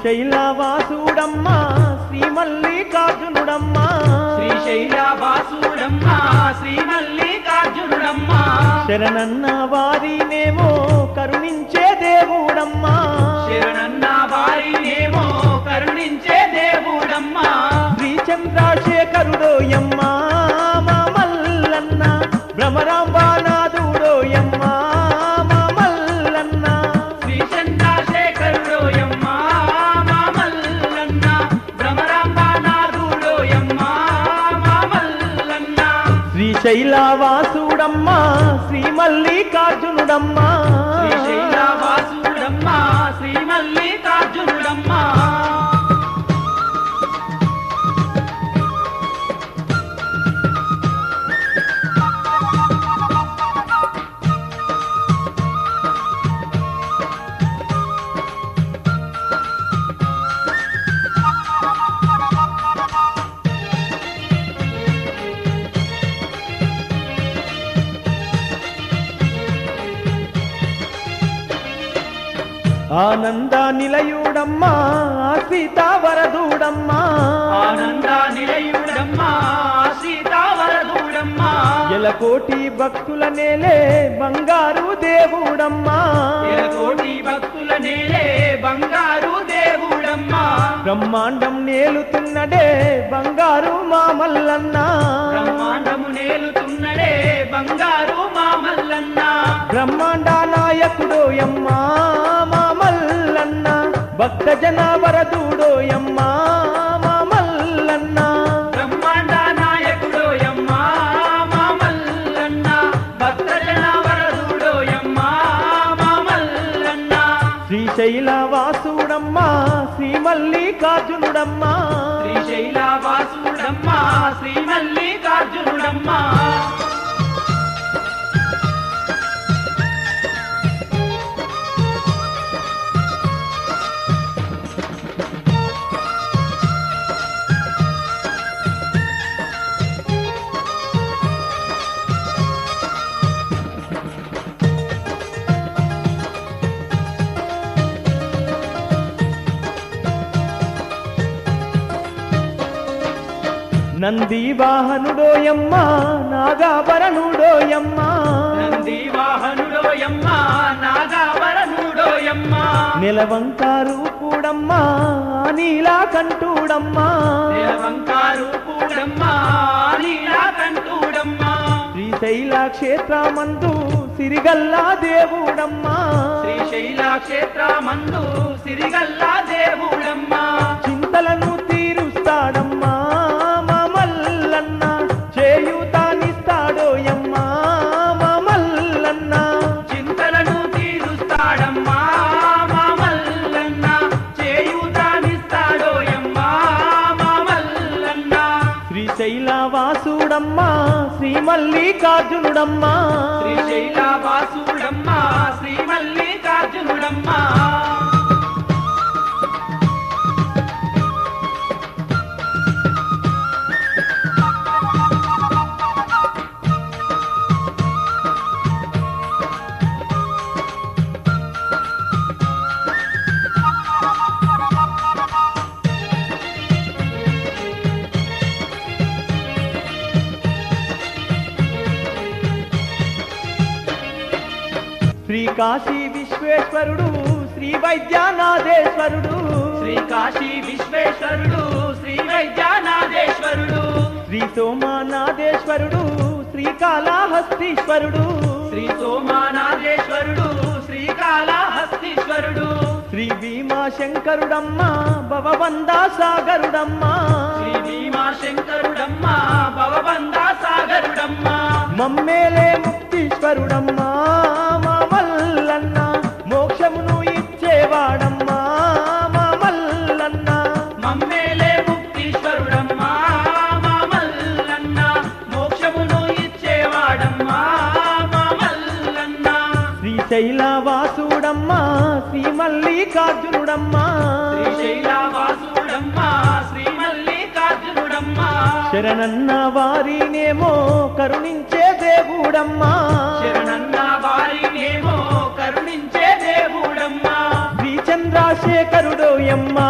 శ్రీశైలవాసుడమ్మా శ్రీ మల్లికార్జునుడమ్మా శ్రీశైలవాసుడమ్మా శ్రీ మల్లికార్జునుడమ్మా శరణన్న వారినేమో కరుణించే దేవుడమ్మా శరణన్న వారినేమో కరుణించే దేవుడమ్మా శ్రీ చంద్రశేఖరుడోయమ్మా మా మల్లన్న భ్రమరాంబానాథుడోయమ్మా మా మల్లన్న శ్రీ చంద్రశేఖరుడోయమ్మా మా మల్లన్న భ్రమరాంబానాథుడోయమ్మా మా మల్లన్న శ్రీశైలవాసుడమ్మా శ్రీ మల్లికార్జునుడమ్మా శ్రీశైలవాసుడమ్మా శ్రీ మల్లికార్జునుడమ్మా ఆనంద నిలయుడమ్మా సీతావరదుడమ్మా ఆనంద నిలయుడమ్మా సీతావరదుడమ్మా ఎలకోటి భక్తుల నేలే బంగారు దేవుడమ్మా కోటి భక్తుల నేలే బంగారు దేవుడమ్మా బ్రహ్మాండం నేలుతున్నడే బంగారు మామల్లన్న బ్రహ్మాండము నేలుతున్నడే బంగారు మామల్లన్న బ్రహ్మాండ నాయకుడోయమ్మా మామల్లన్న భక్త జన వరదుడోయమ్మా మామల్లన్న బ్రహ్మాండ నాయకుడోయమ్మా మామల్లన్న భక్తజన వరదుడోయమ్మా మామల్లన్న శ్రీశైలవాసుడమ్మా శ్రీ మల్లికార్జునుడమ్మా శ్రీశైలవాసుడమ్మా శ్రీ మల్లికార్జునుడమ్మా నంది వాహనుడోయమ్మా నాగాభరణుడోయమ్మా నంది వాహనుడోయమ్మా నాగాభరణుడోయమ్మా నిలవంకారు కూడమ్మా నీలాకంఠుడమ్మా దేవంకారు కూడమ్మా నీలకంఠుడమ్మా శ్రీశైల క్షేత్రమందు సిరిగల్లా దేవుడమ్మా శ్రీశైల క్షేత్రమందు సిరిగల్లా దేవుడమ్మా చింతలను తీరుస్తాడమ్మా మా మల్లన్న చేయుతానిస్తాడోయమ్మా మా మల్లన్న చింతలను తీరుస్తాడమ్మా మా మల్లన్న చేయుతానిస్తాడోయమ్మా మా మల్లన్న శ్రీశైలవాసుడమ్మా శ్రీ మల్లికార్జునుడమ్మా శ్రీశైలవాసుడమ్మా శ్రీ మల్లికార్జునుడమ్మా శ్రీ కాశీ విశ్వేశ్వరుడు శ్రీ వైద్యనాథేశ్వరుడు శ్రీ కాశీ విశ్వేశ్వరుడు శ్రీ వైద్యనాథేశ్వరుడు శ్రీ సోమనాథేశ్వరుడు శ్రీకాళహస్తీశ్వరుడు శ్రీ సోమనాథేశ్వరుడు శ్రీకాళహస్తీశ్వరుడు శ్రీ భీమాశంకరుడమ్మా భవబందా సాగరుడమ్మా శ్రీ భీమాశంకరుడమ్మా భవబందా సాగరుడమ్మా మమ్మేలే ముక్తీశ్వరుడమ్మా మా మల్లన్న మోక్షమును ఇచ్చేవాడమ్మా మా మల్లన్న మమ్మేలే ముక్తీశ్వరుడమ్మా మా మల్లన్న మోక్షమును ఇచ్చేవాడమ్మా మా మల్లన్న శ్రీశైలవాసుడమ్మా శ్రీ మల్లికార్జునుడమ్మా శ్రీశైలవాసుడమ్మా శ్రీ మల్లికార్జునుడమ్మా శరణన్న వారినేమో కరుణించే దేవుడమ్మా శరణన్న వారినేమో కరుణించే దేవుడమ్మా శ్రీ చంద్రశేఖరుడోయమ్మా